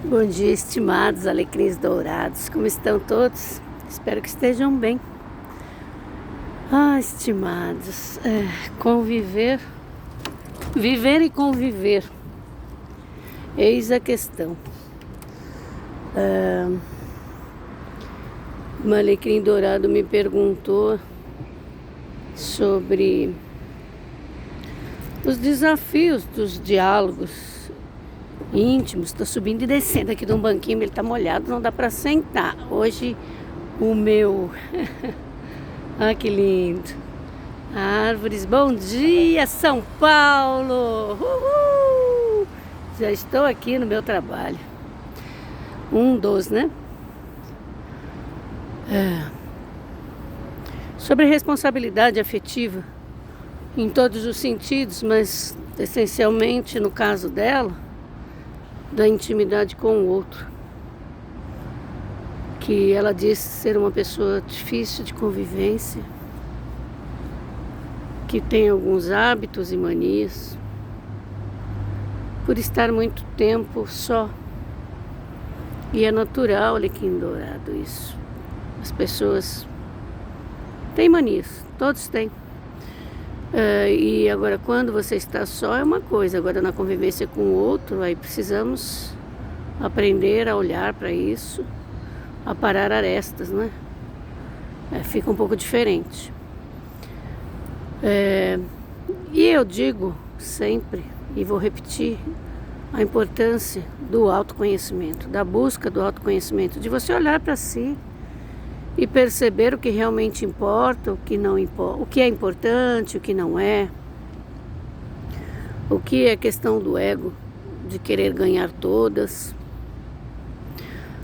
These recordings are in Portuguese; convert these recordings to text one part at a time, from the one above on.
Bom dia, estimados alecrins dourados. Como estão todos? Espero que estejam bem. Estimados, viver e conviver. Eis a questão. Um alecrim dourado me perguntou sobre os desafios dos diálogos íntimos. Estou subindo e descendo aqui de um banquinho, ele está molhado, não dá para sentar. Hoje o meu... que lindo. Árvores, bom dia São Paulo! Uhul! Já estou aqui no meu trabalho. Um dos, né? Sobre responsabilidade afetiva em todos os sentidos, mas essencialmente no caso dela, da intimidade com o outro, que ela disse ser uma pessoa difícil de convivência, que tem alguns hábitos e manias, por estar muito tempo só. E é natural, alecrim dourado, isso. As pessoas têm manias, todos têm. E agora, quando você está só é uma coisa, agora na convivência com o outro, aí precisamos aprender a olhar para isso, a parar arestas, né? Fica um pouco diferente. E eu digo sempre, e vou repetir, a importância do autoconhecimento, da busca do autoconhecimento, de você olhar para si e perceber o que realmente importa, o que não importa, o que é importante, o que não é, o que é questão do ego, de querer ganhar todas.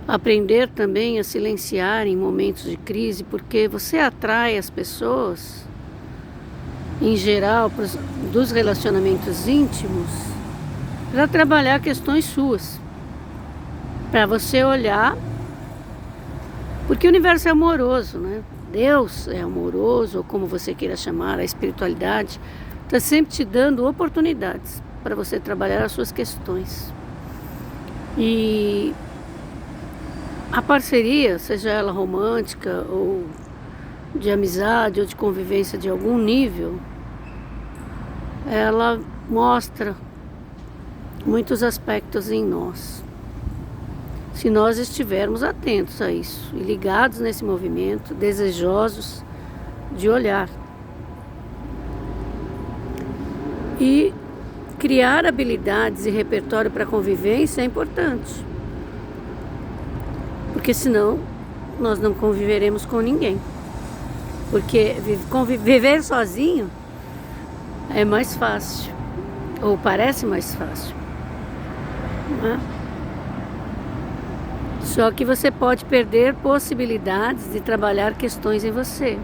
Aprender também a silenciar em momentos de crise, porque você atrai as pessoas, em geral, dos relacionamentos íntimos, para trabalhar questões suas, para você olhar. Porque o universo é amoroso, né? Deus é amoroso, ou como você queira chamar, a espiritualidade está sempre te dando oportunidades para você trabalhar as suas questões. E a parceria, seja ela romântica, ou de amizade, ou de convivência de algum nível, ela mostra muitos aspectos em nós, se nós estivermos atentos a isso e ligados nesse movimento, desejosos de olhar. E criar habilidades e repertório para convivência é importante, porque senão nós não conviveremos com ninguém. Porque viver sozinho é mais fácil, ou parece mais fácil, não é? Só que você pode perder possibilidades de trabalhar questões em você.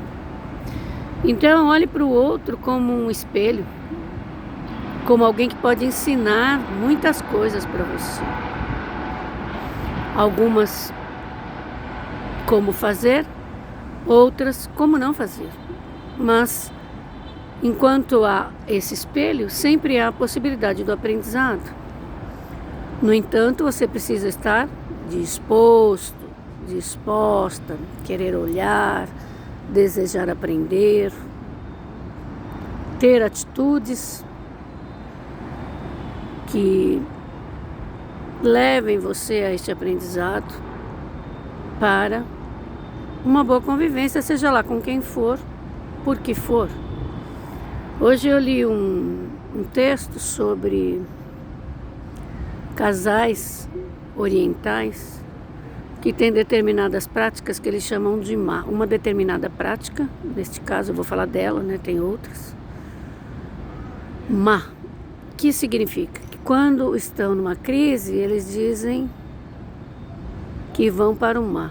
Então, olhe para o outro como um espelho, como alguém que pode ensinar muitas coisas para você. Algumas como fazer, outras como não fazer. Mas, enquanto há esse espelho, sempre há a possibilidade do aprendizado. No entanto, você precisa estar disposto, disposta, querer olhar, desejar aprender, ter atitudes que levem você a este aprendizado para uma boa convivência, seja lá com quem for, por que for. Hoje eu li um texto sobre casais orientais que têm determinadas práticas que eles chamam de ma. Uma determinada prática, neste caso eu vou falar dela, né? Tem outras. Ma, que significa que quando estão numa crise, eles dizem que vão para o ma.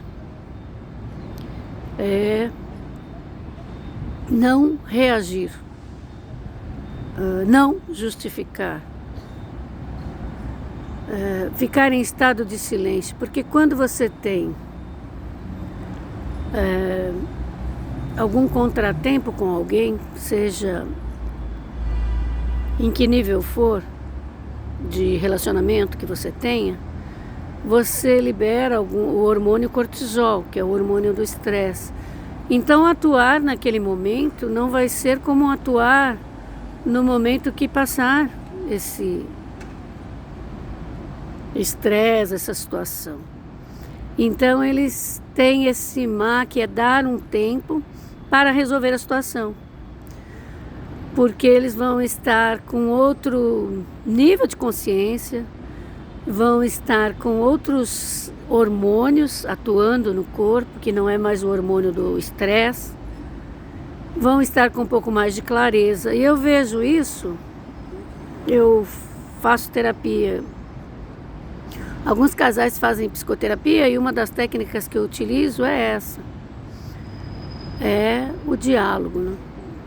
Não reagir, não justificar, ficar em estado de silêncio, porque quando você tem algum contratempo com alguém, seja em que nível for de relacionamento que você tenha, você libera o hormônio cortisol, que é o hormônio do estresse. Então, atuar naquele momento não vai ser como atuar no momento que passar esse estresse, essa situação. Então, eles têm esse que é dar um tempo para resolver a situação. Porque eles vão estar com outro nível de consciência, vão estar com outros hormônios atuando no corpo, que não é mais o hormônio do estresse, vão estar com um pouco mais de clareza. E eu vejo isso, eu faço terapia. Alguns casais fazem psicoterapia e uma das técnicas que eu utilizo é essa. É o diálogo, né?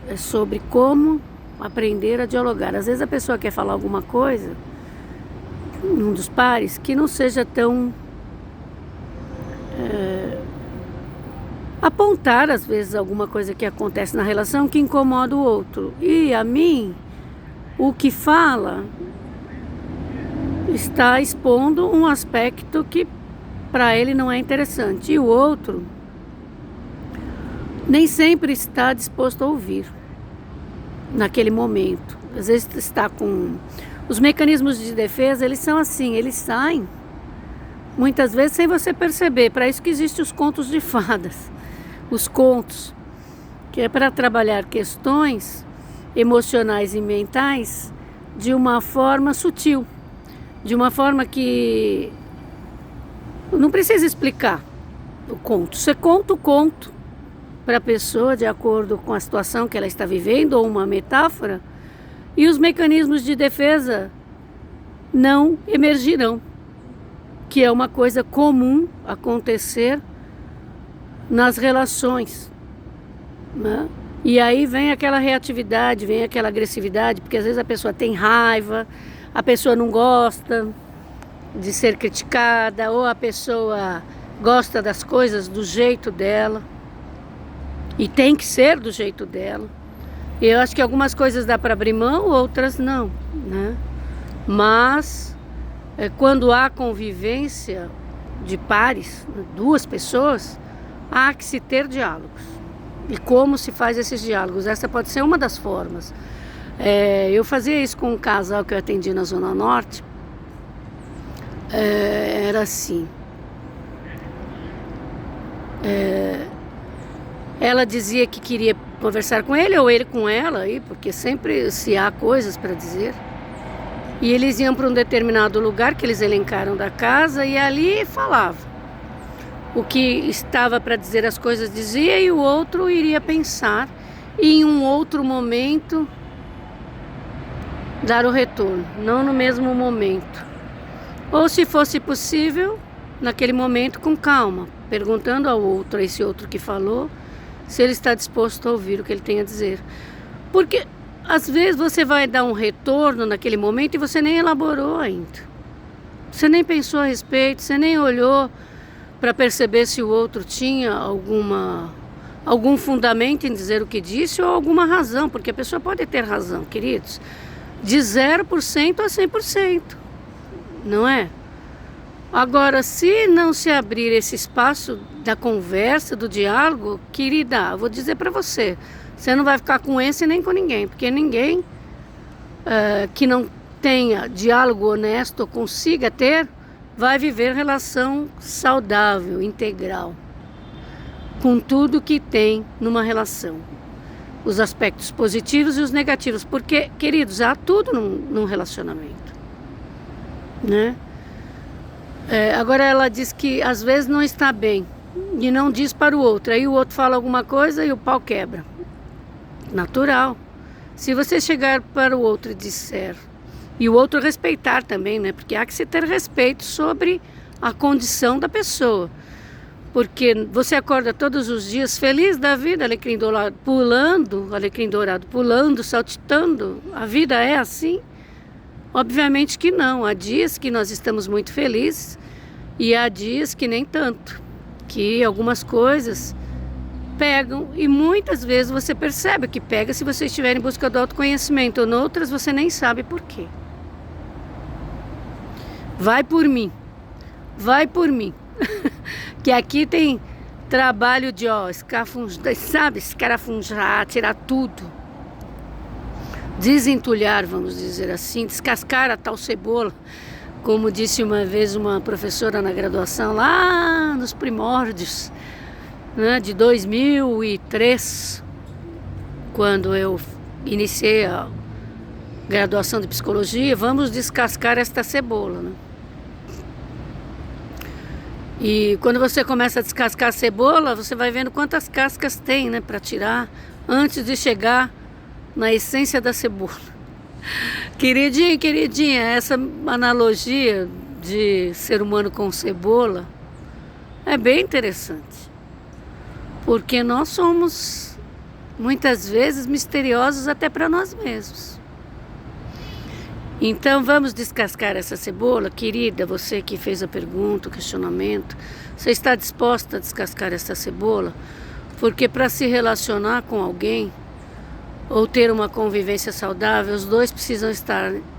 É sobre como aprender a dialogar. Às vezes a pessoa quer falar alguma coisa, um dos pares, que não seja tão apontar às vezes alguma coisa que acontece na relação que incomoda o outro. E a mim, o que fala está expondo um aspecto que para ele não é interessante. E o outro nem sempre está disposto a ouvir naquele momento. Às vezes está com... Os mecanismos de defesa, eles são assim, eles saem muitas vezes sem você perceber. Para isso que existem os contos de fadas. Os contos, que é para trabalhar questões emocionais e mentais de uma forma sutil, de uma forma que não precisa explicar o conto. Você conta o conto para a pessoa de acordo com a situação que ela está vivendo, ou uma metáfora, e os mecanismos de defesa não emergirão, que é uma coisa comum acontecer nas relações, né? E aí vem aquela reatividade, vem aquela agressividade, porque às vezes a pessoa tem raiva, a pessoa não gosta de ser criticada, ou a pessoa gosta das coisas do jeito dela, e tem que ser do jeito dela. E eu acho que algumas coisas dá para abrir mão, outras não, né? Mas quando há convivência de pares, duas pessoas, há que se ter diálogos. E como se faz esses diálogos? Essa pode ser uma das formas. Eu fazia isso com um casal que eu atendi na Zona Norte. Era assim. Ela dizia que queria conversar com ele, ou ele com ela, porque sempre se há coisas para dizer. E eles iam para um determinado lugar que eles elencaram da casa e ali falavam. O que estava para dizer as coisas dizia e o outro iria pensar e em um outro momento dar o retorno, não no mesmo momento. Ou se fosse possível, naquele momento com calma, perguntando ao outro, a esse outro que falou, se ele está disposto a ouvir o que ele tem a dizer. Porque às vezes você vai dar um retorno naquele momento e você nem elaborou ainda. Você nem pensou a respeito, você nem olhou para perceber se o outro tinha algum fundamento em dizer o que disse ou alguma razão, porque a pessoa pode ter razão, queridos, de 0% a 100%, não é? Agora, se não se abrir esse espaço da conversa, do diálogo, querida, eu vou dizer para você, você não vai ficar com esse nem com ninguém, porque ninguém que não tenha diálogo honesto ou consiga ter, vai viver relação saudável, integral, com tudo que tem numa relação. Os aspectos positivos e os negativos, porque, queridos, há tudo num relacionamento, né? Agora ela diz que às vezes não está bem e não diz para o outro, aí o outro fala alguma coisa e o pau quebra. Natural. Se você chegar para o outro e disser, e o outro respeitar também, né? Porque há que se ter respeito sobre a condição da pessoa. Porque você acorda todos os dias feliz da vida, alecrim dourado pulando, saltitando. A vida é assim? Obviamente que não. Há dias que nós estamos muito felizes e há dias que nem tanto. Que algumas coisas pegam e muitas vezes você percebe que pega se você estiver em busca do autoconhecimento. Ou noutras você nem sabe por quê. Vai por mim. vai por mim. Que aqui tem trabalho de, escarafunchar, tirar tudo. Desentulhar, vamos dizer assim, descascar a tal cebola. Como disse uma vez uma professora na graduação, lá nos primórdios, né, de 2003, quando eu iniciei a graduação de psicologia, vamos descascar esta cebola, né? E quando você começa a descascar a cebola, você vai vendo quantas cascas tem, né, para tirar, antes de chegar na essência da cebola. Queridinha, queridinha, essa analogia de ser humano com cebola é bem interessante. Porque nós somos, muitas vezes, misteriosos até para nós mesmos. Então vamos descascar essa cebola, querida, você que fez a pergunta, o questionamento. Você está disposta a descascar essa cebola? Porque para se relacionar com alguém ou ter uma convivência saudável, os dois precisam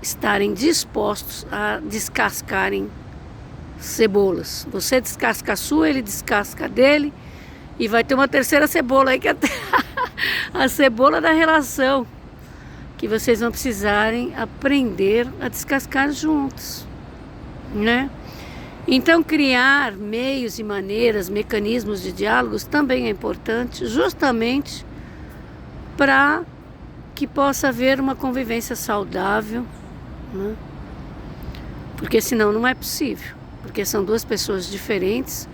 estarem dispostos a descascarem cebolas. Você descasca a sua, ele descasca a dele, e vai ter uma terceira cebola aí, que é a cebola da relação, que vocês vão precisarem aprender a descascar juntos, né? Então criar meios e maneiras, mecanismos de diálogos também é importante, justamente para que possa haver uma convivência saudável, né? Porque senão não é possível, porque são duas pessoas diferentes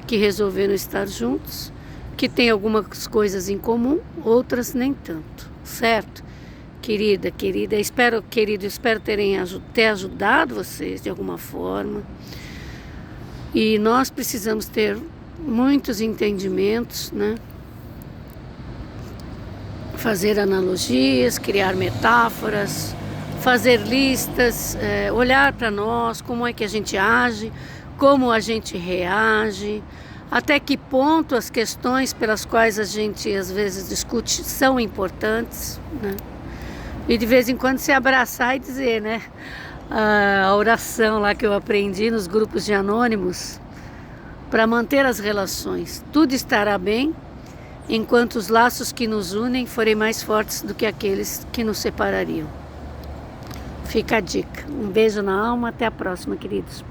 que resolveram estar juntos, que têm algumas coisas em comum, outras nem tanto, certo? Querida, espero ter ajudado vocês de alguma forma. E nós precisamos ter muitos entendimentos, né? Fazer analogias, criar metáforas, fazer listas, olhar para nós, como é que a gente age, como a gente reage, até que ponto as questões pelas quais a gente às vezes discute são importantes, né? E de vez em quando se abraçar e dizer, né? A oração lá que eu aprendi nos grupos de anônimos, para manter as relações. Tudo estará bem enquanto os laços que nos unem forem mais fortes do que aqueles que nos separariam. Fica a dica. Um beijo na alma, até a próxima, queridos.